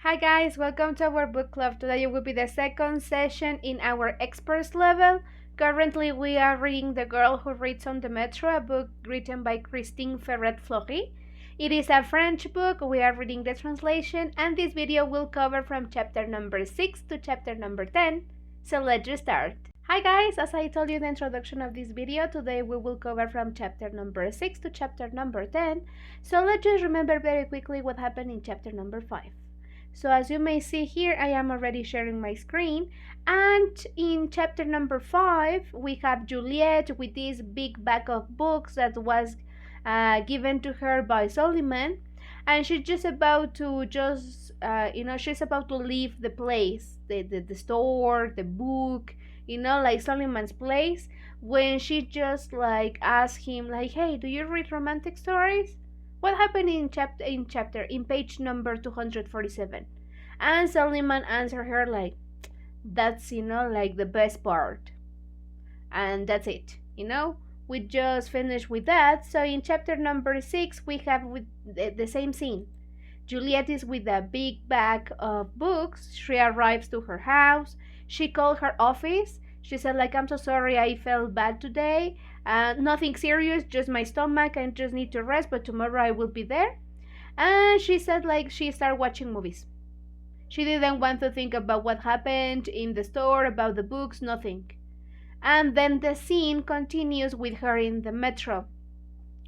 Hi guys, welcome to our book club. Today will be the second session in our experts level. Currently we are reading The Girl Who Reads on the Metro, a book written by Christine Féret-Fleury. It is a French book, we are reading the translation, and this video will cover from chapter number 6 to chapter number 10. So let's just start. Hi guys, as I told you in the introduction of this video, today we will cover from chapter number 6 to chapter number 10. So let's just remember very quickly what happened in chapter number 5. So as you may see here, I am already sharing my screen, and in chapter number 5 we have Juliette with this big bag of books that was given to her by Solomon, and she's just about to she's about to leave the place, the store, the book, like Solomon's place, when she just like asks him like, hey, do you read romantic stories? What happened in page number 247? And Solomon answered her like, that's like the best part, and that's it. We just finished with that. So in chapter number 6 we have with the same scene. Juliette is with a big bag of books. She arrives to her house. She called her office. She said like, I'm so sorry, I felt bad today. Nothing serious, just my stomach. I just need to rest, but tomorrow I will be there. And she said like she started watching movies. She didn't want to think about what happened in the store, about the books, nothing. And then the scene continues with her in the metro.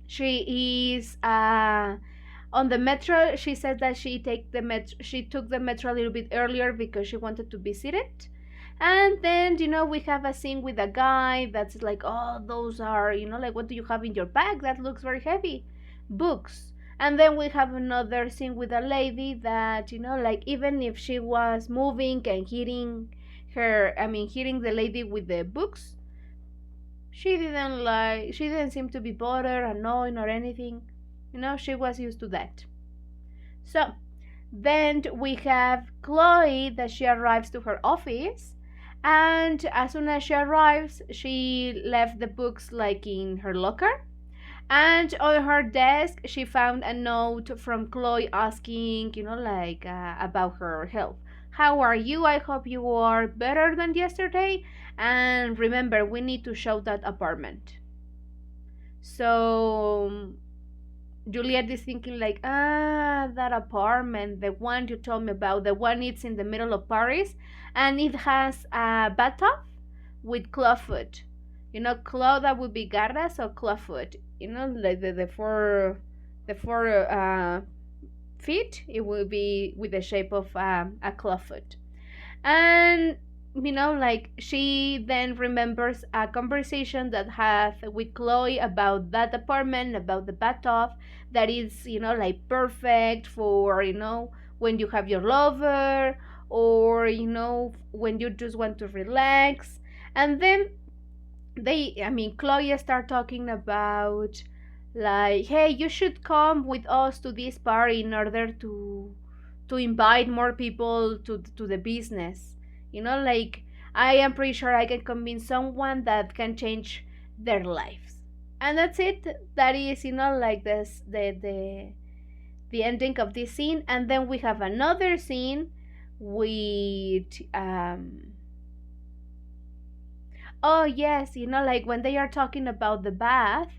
She is on the metro. She said that she took the metro a little bit earlier because she wanted to be seated. And then, we have a scene with a guy that's like, oh, those are, like, what do you have in your bag? That looks very heavy. Books. And then we have another scene with a lady that, like, even if she was moving and hitting the lady with the books, she didn't seem to be bothered, annoyed, or anything. She was used to that. So, then we have Chloe, that she arrives to her office. And as soon as she arrives, she left the books like in her locker. And on her desk, she found a note from Chloe asking, about her health. How are you? I hope you are better than yesterday. And remember, we need to show that apartment. So Juliette is thinking like, that apartment, the one you told me about, the one it's in the middle of Paris, and it has a bathtub with clawfoot. Claw, that would be garras, or clawfoot. Like the four feet, it will be with the shape of a clawfoot. And like she then remembers a conversation that had with Chloe about that apartment, about the bathtub, that is like perfect for when you have your lover, or when you just want to relax. And then Chloe start talking about like, hey, you should come with us to this party in order to invite more people to the business. Like, I am pretty sure I can convince someone that can change their lives. And that's it. That is, like this the ending of this scene. And then we have another scene with oh yes, like when they are talking about the bath.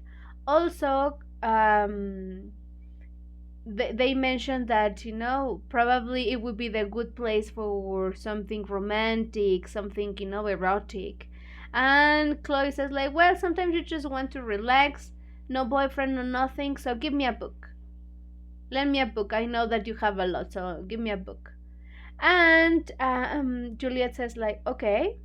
Also, they mentioned that probably it would be the good place for something romantic, something erotic. And Chloe says like, well, sometimes you just want to relax, no boyfriend, no nothing, so give me a book. Lend me a book. I know that you have a lot, so give me a book. And Juliette says like, okay.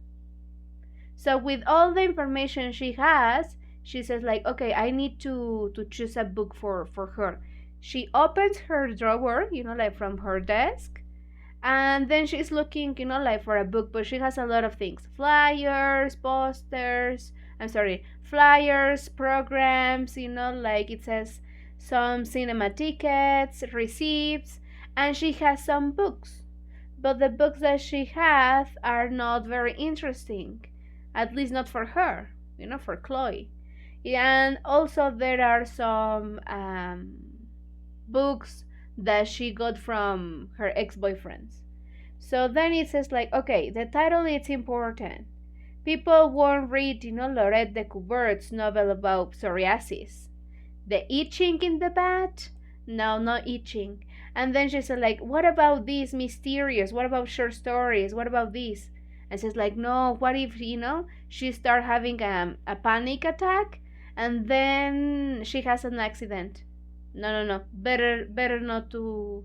So with all the information she has, she says like, okay, I need to choose a book for her. She opens her drawer, like from her desk, and then she's looking, like for a book, but she has a lot of things. Flyers, posters, flyers, programs, like it says some cinema tickets, receipts, and she has some books. But the books that she has are not very interesting, at least not for her, for Chloe. And also there are some books that she got from her ex-boyfriends. So then it says like, okay, the title is important. People won't read, Laurette de Coubert's novel about psoriasis. The itching in the bat? No, not itching. And then she said like, what about these mysterious? What about short stories? What about this? And she's like, no, what if, she start having a panic attack and then she has an accident? No, no, no. Better not to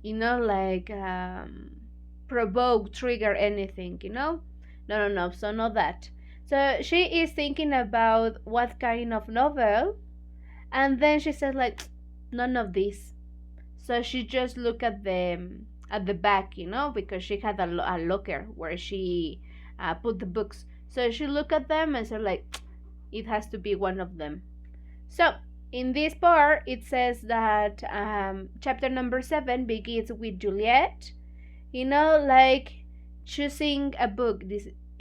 like provoke, trigger anything, No, no, no. So not that. So she is thinking about what kind of novel, and then she said like, none of this. So she just looked at the back, because she had a locker where she put the books. So she looked at them and said like, it has to be one of them. So in this part, it says that chapter number 7 begins with Juliette, like choosing a book.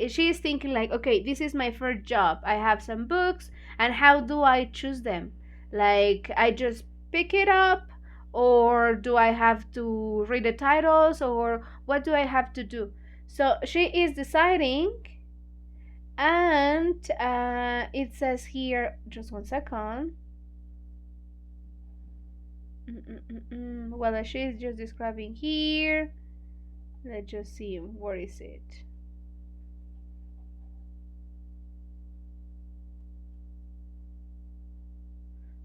She's thinking like, okay, this is my first job. I have some books, and how do I choose them? Like, I just pick it up, or do I have to read the titles, or what do I have to do? So she is deciding, and it says here, just one second. Well, she's just describing here. Let's just see, where is it?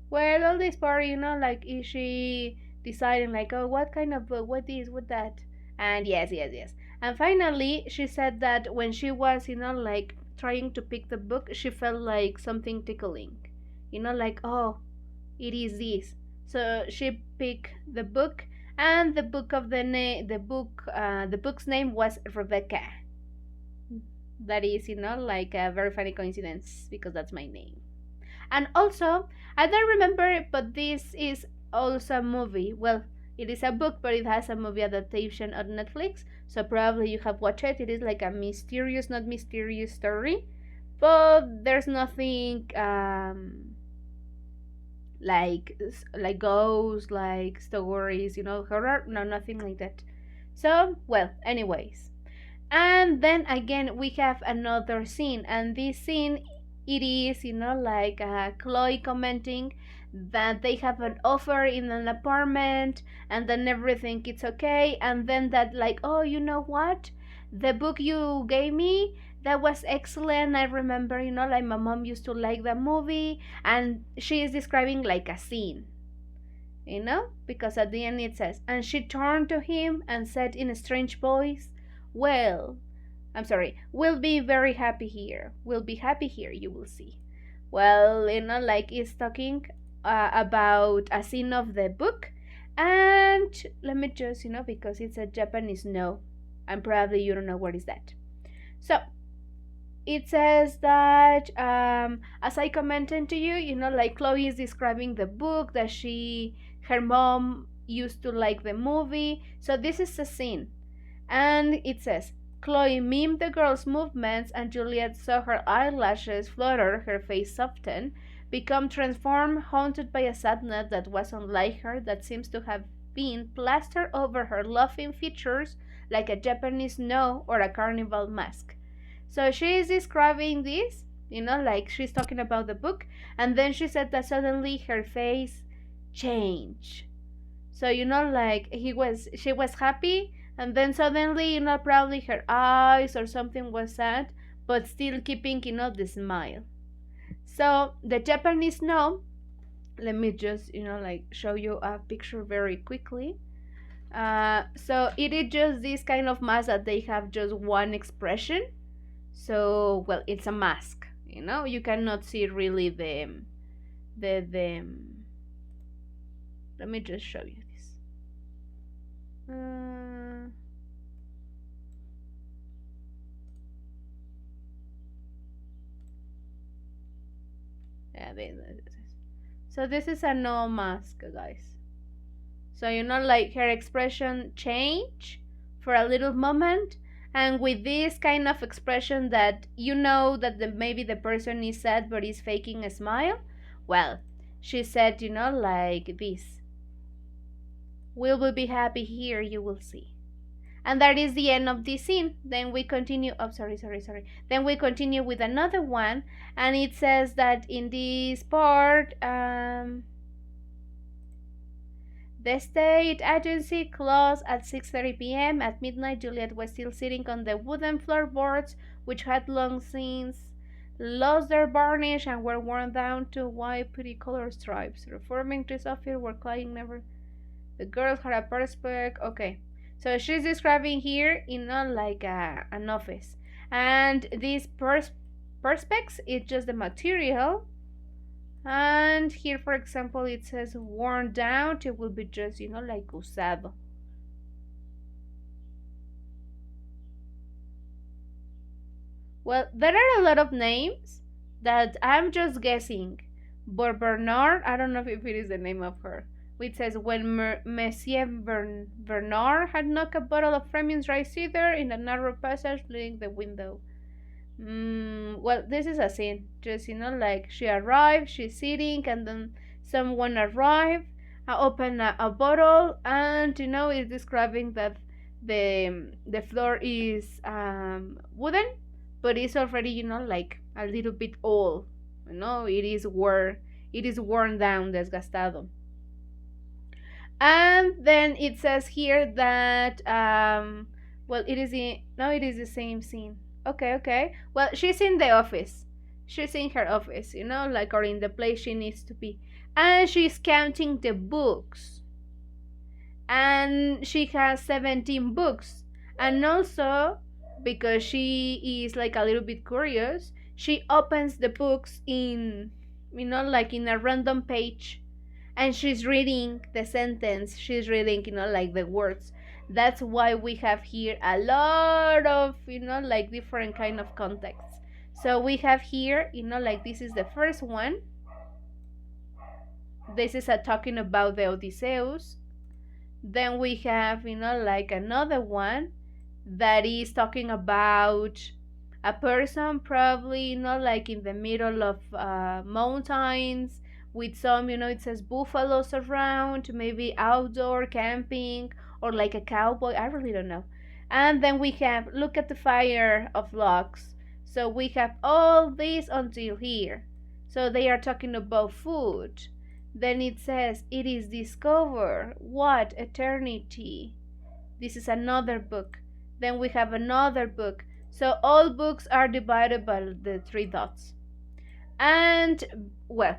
Well, all this part, like, is she deciding, like, oh, what kind of book, what this, what that? And yes, yes, yes. And finally, she said that when she was, like, trying to pick the book, she felt like something tickling. Like, oh, it is this. So she picked the book, and the book's name was Rebecca. That is, like a very funny coincidence because that's my name. And also, I don't remember, but this is also a movie. Well, it is a book, but it has a movie adaptation on Netflix. So probably you have watched it. It is like a mysterious, not mysterious story, but there's nothing like ghosts, like stories, horror. No, nothing like that. So, well, anyways. And then again, we have another scene, and this scene, it is, like Chloe commenting that they have an offer in an apartment, and then everything it's okay, and then that like, oh, you know what? The book you gave me, that was excellent. I remember, like my mom used to like the movie, and she is describing like a scene, because at the end it says, and she turned to him and said in a strange voice, well, I'm sorry, we'll be very happy here. We'll be happy here, you will see. Well, like it's talking about a scene of the book. And let me just, because it's a Japanese no, and probably you don't know what is that. So, it says that, as I commented to you, like Chloe is describing the book, that her mom used to like the movie. So this is a scene. And it says, Chloe mimed the girl's movements, and Juliette saw her eyelashes flutter, her face soften, become transformed, haunted by a sadness that was unlike her, that seems to have been plastered over her laughing features like a Japanese no or a carnival mask. So she is describing this, like she's talking about the book, and then she said that suddenly her face changed. So, like she was happy, and then suddenly, probably her eyes or something was sad, but still keeping, the smile. So the Japanese no, let me just, like show you a picture very quickly. So it is just this kind of mask that they have just one expression. So, well, it's a mask, you cannot see really the let me just show you this. Yeah, so this is a no mask, guys. So, like her expression change for a little moment, and with this kind of expression that maybe the person is sad but is faking a smile. Well, she said, like this. We will be happy here, you will see. And that is the end of this scene. Then we continue. Oh, sorry. Then we continue with another one, and it says that in this part, the state agency closed at 6:30 p.m. At midnight, Juliette was still sitting on the wooden floorboards, which had long since lost their varnish and were worn down to white pretty color stripes. Reforming to Sophia were crying never. The girls had a perspective. Okay, so she's describing here, like an office, and these perspex is just the material. And here, for example, it says worn down. It will be just, like usado. Well, there are a lot of names that I'm just guessing. But Bernard, I don't know if it is the name of her. Which says, when Monsieur Bernard had knocked a bottle of Fremen's dry cider in a narrow passage leading the window. Well, this is a scene. Just, like she arrived, she's sitting, and then someone arrived, open a bottle, and, it's describing that the floor is wooden, but it's already, like a little bit old. It is worn down, desgastado. And then it says here that well, it is the same scene. Okay. Well, she's in the office. She's in her office, like, or in the place she needs to be. And she's counting the books. And she has 17 books. And also, because she is like a little bit curious, she opens the books in, like in a random page. And she's reading the sentence. She's reading, like the words. That's why we have here a lot of, like different kind of contexts. So we have here, like this is the first one. This is talking about the Odysseus. Then we have, like another one that is talking about a person probably, like in the middle of mountains with some, it says buffaloes around, maybe outdoor camping, or like a cowboy, I really don't know. And then we have, look at the fire of logs. So we have all this until here. So they are talking about food. Then it says, it is discovered. What? Eternity. This is another book. Then we have another book. So all books are divided by the 3 dots. And, well,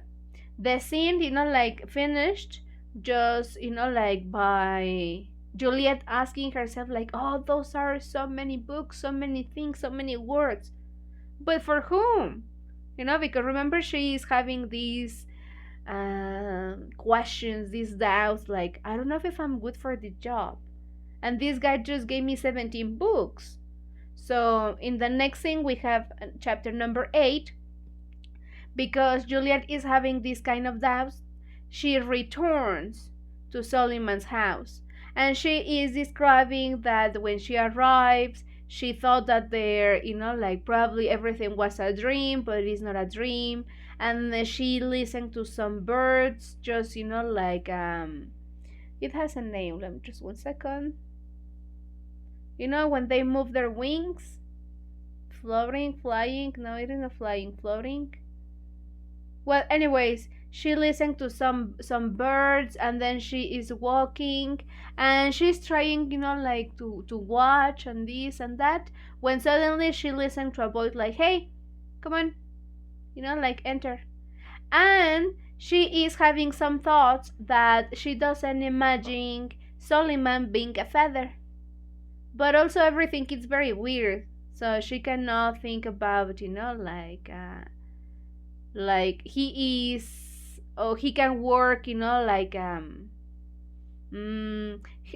the scene, like finished just, like by Juliette asking herself, like, oh, those are so many books, so many things, so many words. But for whom? Because remember, she is having these questions, these doubts, like, I don't know if I'm good for the job. And this guy just gave me 17 books. So in the next thing, we have chapter number 8. Because Juliette is having this kind of doubts, she returns to Suleiman's house. And she is describing that when she arrives, she thought that there, like probably everything was a dream, but it is not a dream. And then she listened to some birds, just, like, it has a name, let me just 1 second. When they move their wings, flying, no, it isn't flying, floating. Well, anyways, she listened to some birds, and then she is walking, and she's trying, like to watch and this and that, when suddenly she listened to a voice like, hey, come on, like enter. And she is having some thoughts that she doesn't imagine Suleiman being a feather. But also everything is very weird, so she cannot think about, like he is, or he can work, like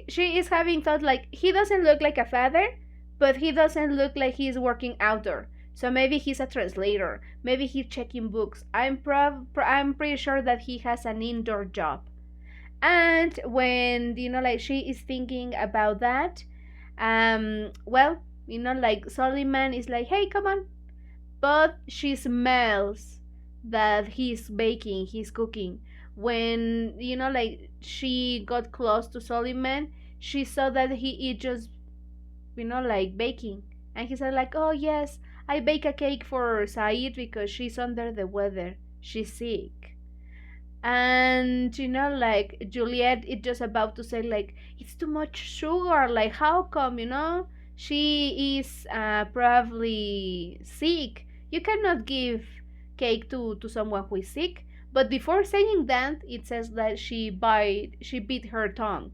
she is having thoughts like he doesn't look like a feather, but he doesn't look like he's working outdoor. So maybe he's a translator, maybe he's checking books. I'm pretty sure that he has an indoor job. And when, like she is thinking about that, well, like Suleiman is like, hey, come on. But she smells that he's baking, he's cooking. when like she got close to Solomon, she saw that he just like baking, and he said like, oh yes, I bake a cake for Said because she's under the weather, she's sick. And like Juliet is just about to say like, it's too much sugar, like how come, she is probably sick, you cannot give cake to someone who is sick. But before saying that, it says that she bit her tongue,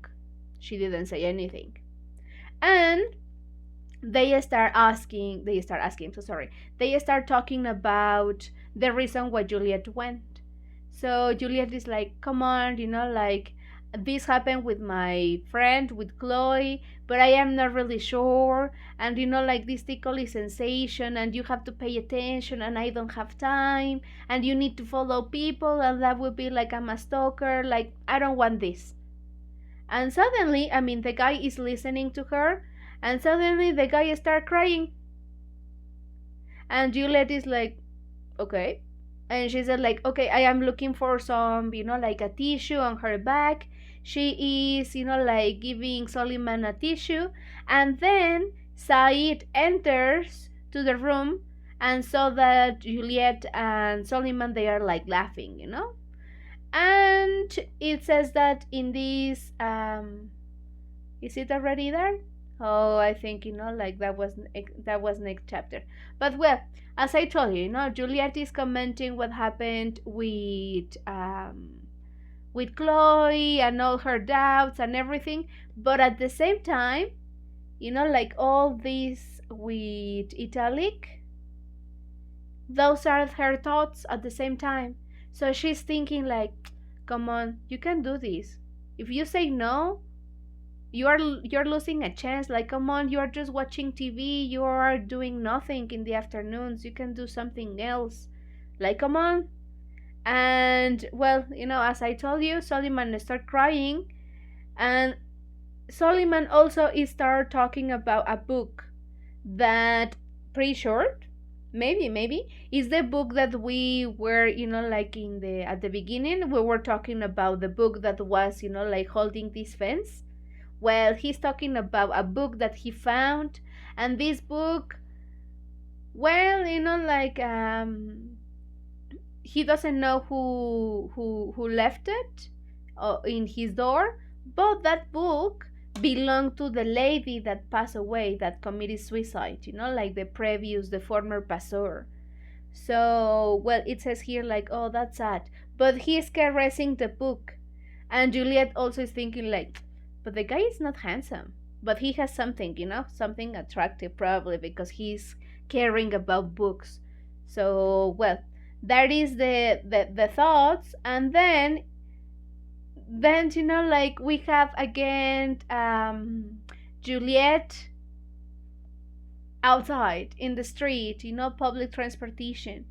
she didn't say anything. And they start asking, so sorry, they start talking about the reason why Juliet went. So Juliet is like, come on, like this happened with my friend, with Chloe, but I am not really sure. And like this tickly sensation, and you have to pay attention, and I don't have time, and you need to follow people, and that would be like I'm a stalker, like I don't want this. And suddenly, I mean, the guy is listening to her, and suddenly the guy start crying. And Juliet is like, okay. And she said like, okay, I am looking for some, like a tissue on her back. She is, like giving Soliman a tissue. And then Said enters to the room and saw that Juliet and Soliman, they are like laughing, And it says that in this, is it already there? Oh, I think like that was next chapter. But well, as I told you, Juliet is commenting what happened with Chloe and all her doubts and everything. But at the same time, like all this with italic, those are her thoughts at the same time. So she's thinking like, come on, you can do this. If you say no, you're losing a chance. Like, come on, you're just watching TV, you are doing nothing in the afternoons, you can do something else. Like, come on. And well, as I told you, Soliman start crying, and Soliman also is start talking about a book that, pretty short, maybe is the book that we were, like in the at the beginning we were talking about, the book that was, like holding this fence. Well, he's talking about a book that he found, and this book, well, like he doesn't know who left it in his door, but that book belonged to the lady that passed away, that committed suicide, like the former pastor. So, well, it says here like, oh, that's sad, but he's caressing the book. And Juliet also is thinking like, but the guy is not handsome, but he has something, something attractive, probably because he's caring about books. So, well, that is the thoughts. And then like we have again Juliet outside in the street, public transportation.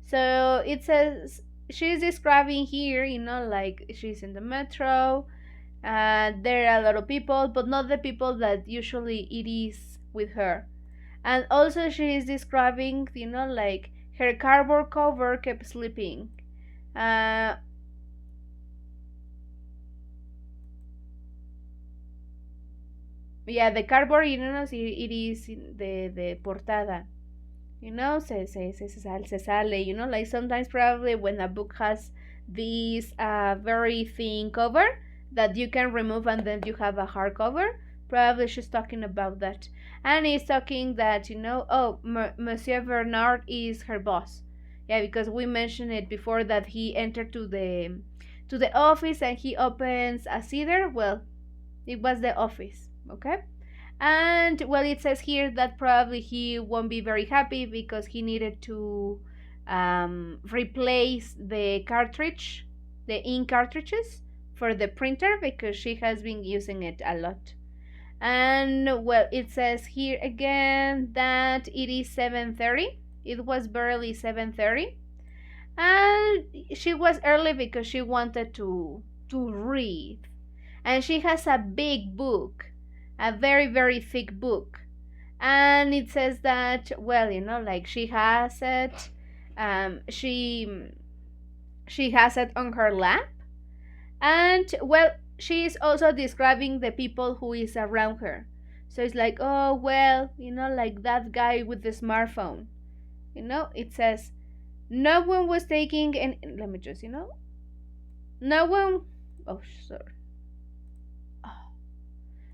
So it says she's describing here, like she's in the metro. There are a lot of people, but not the people that usually it is with her. And also she is describing, like her cardboard cover kept slipping. Yeah, the cardboard, it is the portada. Se sale, like sometimes probably when a book has this very thin cover that you can remove and then you have a hardcover, probably she's talking about that. And he's talking that, oh, Monsieur Bernard is her boss. Yeah, because we mentioned it before that he entered to the office and he opens a cedar. Well, it was the office, okay? And well, it says here that probably he won't be very happy because he needed to replace the ink cartridges for the printer because she has been using it a lot. And well, it says here again that it is 7:30. It was barely 7:30, and she was early because she wanted to read, and she has a big book, a very very thick book. And it says that, well, like she has it, she has it on her lap, And well, she is also describing the people who is around her. So it's like, oh well, like that guy with the smartphone. It says no one was taking and let me just, no one. Oh, sorry.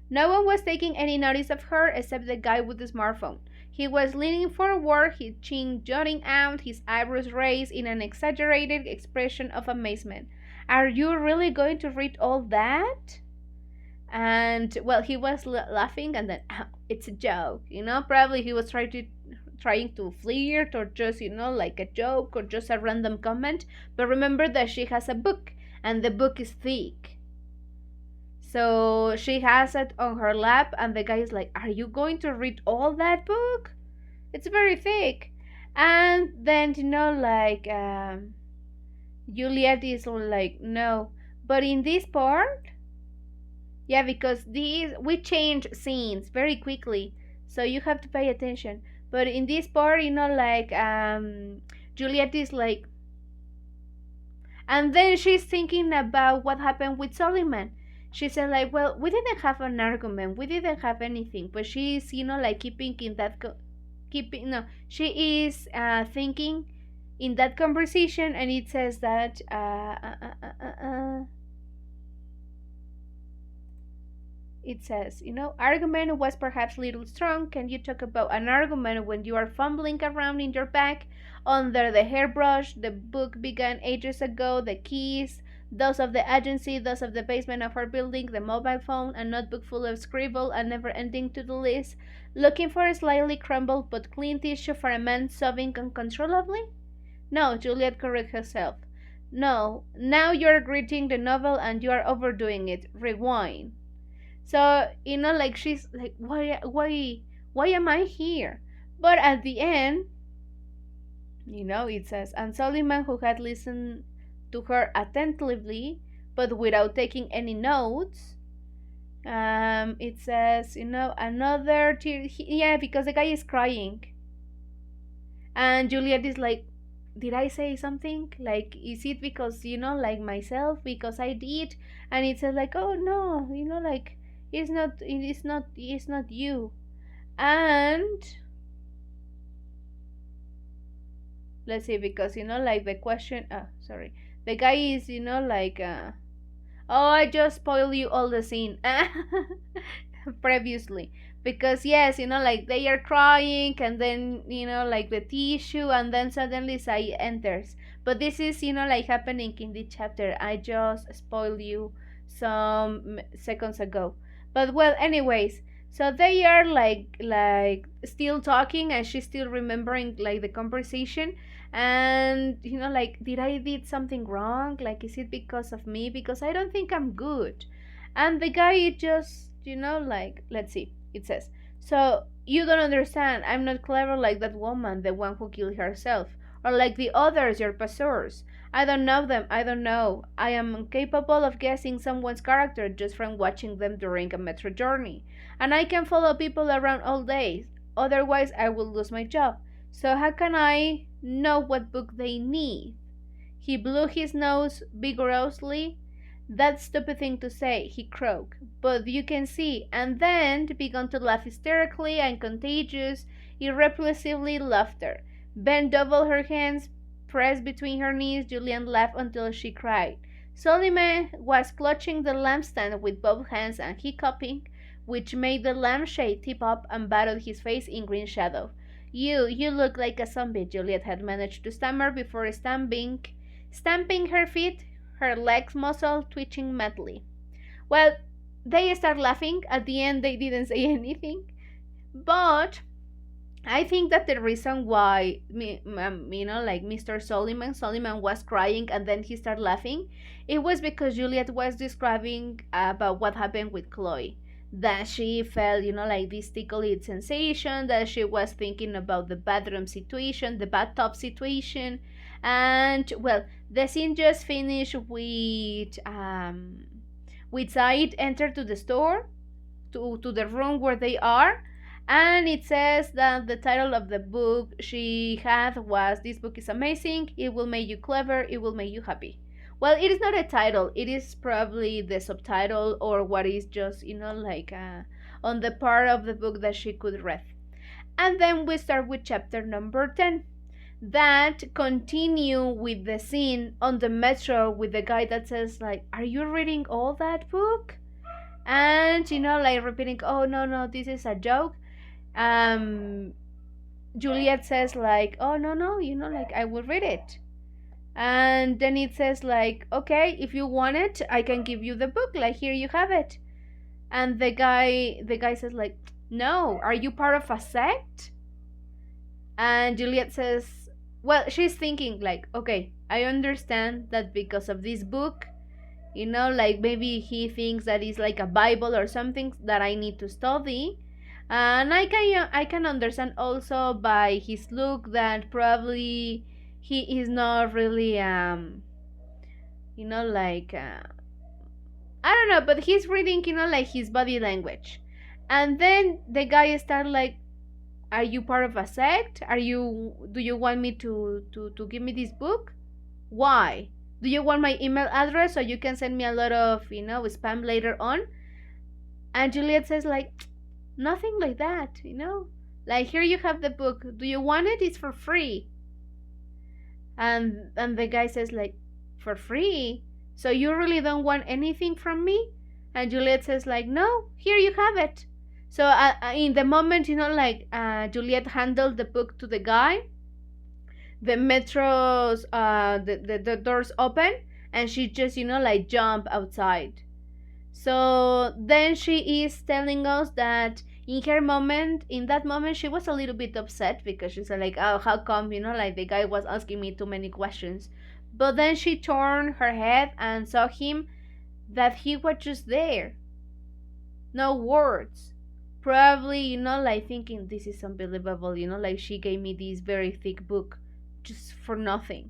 No one was taking any notice of her except the guy with the smartphone. He was leaning forward, his chin jutting out, his eyebrows raised in an exaggerated expression of amazement. Are you really going to read all that? And well, he was laughing, and then it's a joke, Probably he was trying to flirt, or just like a joke, or just a random comment. But remember that she has a book, and the book is thick. So she has it on her lap, and the guy is like, are you going to read all that book? It's very thick. And then, Juliette is like, no. But in this part, yeah, because we change scenes very quickly, so you have to pay attention. But in this part, Juliette is like, and then she's thinking about what happened with Solomon. She said like, well, we didn't have an argument, we didn't have anything, but she's keeping in that keeping no, she is thinking in that conversation, and it says that it says, argument was perhaps a little strong. Can you talk about an argument when you are fumbling around in your bag under the hairbrush? The book began ages ago. The keys, those of the agency, those of the basement of our building, the mobile phone, a notebook full of scribble, a never-ending to-do list, looking for a slightly crumbled but clean tissue for a man sobbing uncontrollably? No, Juliet corrected herself. No, now you're reading the novel and you are overdoing it. Rewind. So, like she's like, why am I here? But at the end, it says, and Solomon, who had listened to her attentively, but without taking any notes, it says, another tear. Yeah, because the guy is crying. And Juliet is like, did I say something? Like, is it because, like myself, because I did? And it says like, oh no, like, it's not you. And let's see, because like the question, sorry, the guy is like, oh, I just spoiled you all the scene previously, because yes, like they are crying, and then like the tissue, and then suddenly Sai enters. But this is like happening in the chapter. I just spoiled you some seconds ago. But well, anyways, so they are like still talking, and she's still remembering like the conversation, and like, did I did something wrong? Like, is it because of me? Because I don't think I'm good. And the guy just like, let's see, it says, so you don't understand. I'm not clever like that woman, the one who killed herself, or like the others, your pursuers. I don't know them. I don't know. I am capable of guessing someone's character just from watching them during a metro journey. And I can follow people around all day. Otherwise, I will lose my job. So how can I know what book they need? He blew his nose vigorously. That's a stupid thing to say, he croaked. But you can see. And then began to laugh hysterically and contagious, irrepressibly laughter. Bent doubled her hands, pressed between her knees. Julian laughed until she cried. Solomon was clutching the lampstand with both hands and hiccuping, which made the lampshade tip up and battled his face in green shadow. You look like a zombie, Juliet had managed to stammer before stamping her feet, her legs muscle twitching madly. Well, they start laughing. At the end, they didn't say anything. But I think that the reason why, like Mr. Solomon was crying and then he started laughing, it was because Juliet was describing about what happened with Chloe. That she felt, like this tickly sensation, that she was thinking about the bathroom situation, the bathtub situation. And, well, the scene just finished with Said entered to the store, to the room where they are. And it says that the title of the book she had was, this book is amazing, it will make you clever, it will make you happy. well, it is not a title. It is probably the subtitle or what is just, like on the part of the book that she could read. And then we start with chapter number 10 that continue with the scene on the metro with the guy that says like, are you reading all that book? And like repeating, oh no, this is a joke. Juliette says like, oh no, like I will read it. And then it says like, okay, if you want it, I can give you the book, like here you have it. And the guy says like, no, are you part of a sect? And Juliette says, well, she's thinking like, okay, I understand that because of this book, like maybe he thinks that it's like a Bible or something that I need to study. And I can understand also by his look that probably he is not really like I don't know, but he's reading like his body language. And then the guy started like, are you part of a sect? Do you want me to give me this book? Why? Do you want my email address so you can send me a lot of spam later on? And Juliette says like, nothing like that, like here you have the book, do you want it? It's for free. And the guy says like, for free? So you really don't want anything from me? And Juliette says like, no, here you have it. So in the moment like Juliette handled the book to the guy, the metro's the doors open and she just like jump outside. So then she is telling us that in that moment she was a little bit upset because she's like, oh, how come like the guy was asking me too many questions. But then she turned her head and saw him, that he was just there, no words, probably like thinking, this is unbelievable, like she gave me this very thick book just for nothing.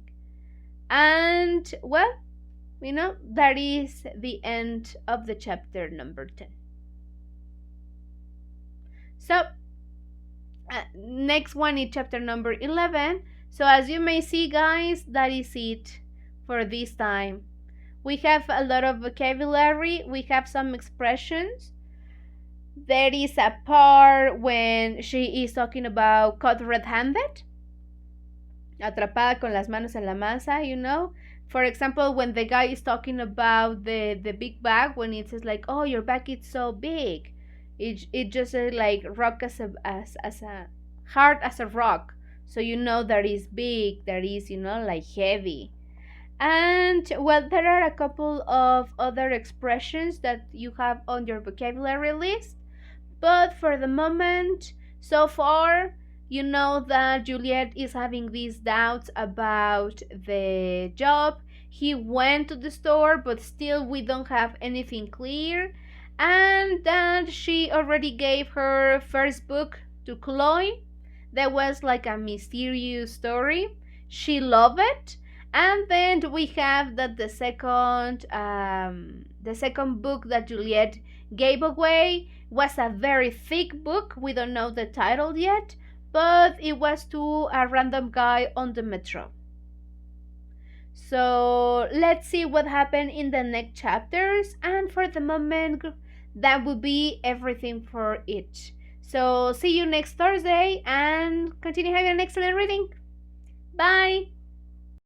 And well, that is the end of the chapter number 10. So next one is chapter number 11. So as you may see, guys, that is it for this time. We have a lot of vocabulary, we have some expressions. There is a part when she is talking about caught red-handed, atrapada con las manos en la masa, For example, when the guy is talking about the big bag, when it says like, oh, your bag is so big, it just like rock as a hard as a rock. So that is big, that is like heavy. And well, there are a couple of other expressions that you have on your vocabulary list, but for the moment, so far, that Juliette is having these doubts about the job. He went to the store, but still we don't have anything clear. And that she already gave her first book to Chloe. That was like a mysterious story. She loved it. And then we have that the second book that Juliette gave away was a very thick book. We don't know the title yet, but it was to a random guy on the metro. So let's see what happened in the next chapters. And for the moment, that will be everything for it. So see you next Thursday and continue having an excellent reading. Bye!